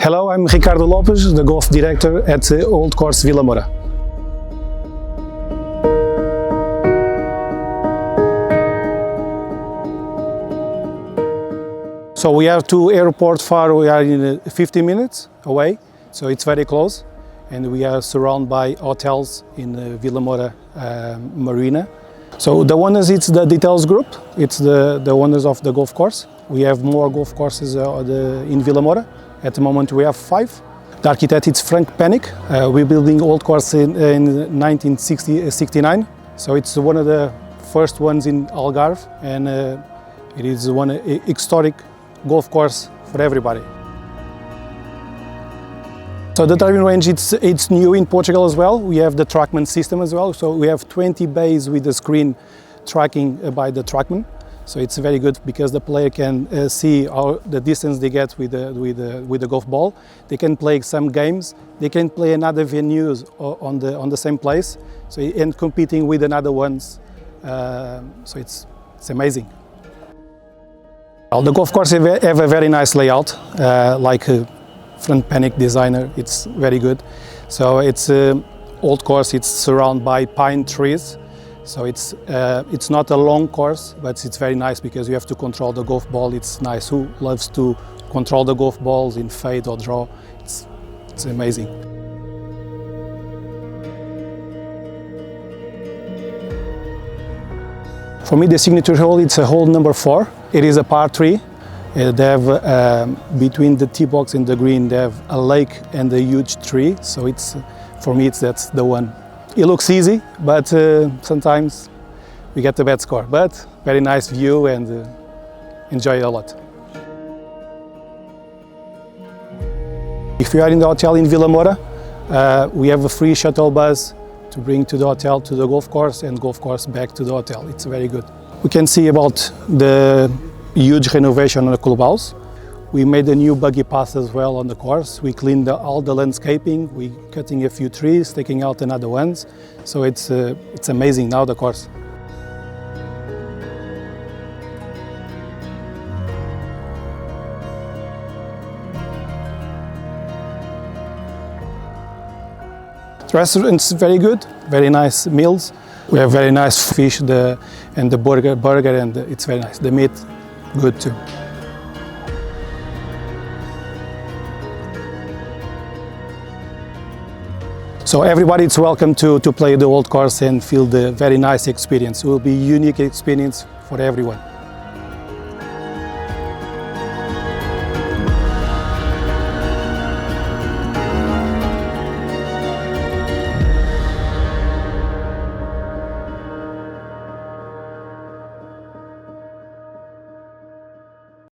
Hello, I'm Ricardo Lopes, the golf director at Old Course Vila Moura. So we are to airport far, we are in 50 minutes away, so it's very close. And we are surrounded by hotels in Vila Moura Marina. So the owners, it's the Details Group, it's the owners of the golf course. We have more golf courses in Vila Moura. At the moment we have 5. The architect is Frank Penick. We're building Old Course in 1969. So it's one of the first ones in Algarve, and it is one historic golf course for everybody. So the driving range, it's new in Portugal as well. We have the TrackMan system as well. So we have 20 bays with the screen tracking by the TrackMan. So it's very good because the player can see the distance they get with the golf ball. They can play some games. They can play in other venues on the same place. So and competing with another ones. So it's amazing. The golf course have a very nice layout, like Frank Penick designer. It's very good. So it's Old Course. It's surrounded by pine trees. So it's not a long course, but it's very nice because you have to control the golf ball. It's nice. Who loves to control the golf balls in fade or draw? It's amazing. For me, the signature hole, it's a hole number 4. It is a par 3. They have between the tee box and the green, they have a lake and a huge tree. So for me, that's the one. It looks easy, but sometimes we get a bad score. But very nice view and enjoy it a lot. If you are in the hotel in Vila Moura, we have a free shuttle bus to bring to the hotel, to the golf course, and golf course back to the hotel. It's very good. We can see about the huge renovation on the clubhouse. We made a new buggy path as well on the course. We cleaned all the landscaping. We cutting a few trees, taking out another ones. So it's amazing now, the course. The restaurant's very good, very nice meals. We have very nice fish and the burger, and it's very nice. The meat, good too. So everybody is welcome to play the Old Course and feel the very nice experience. It will be a unique experience for everyone.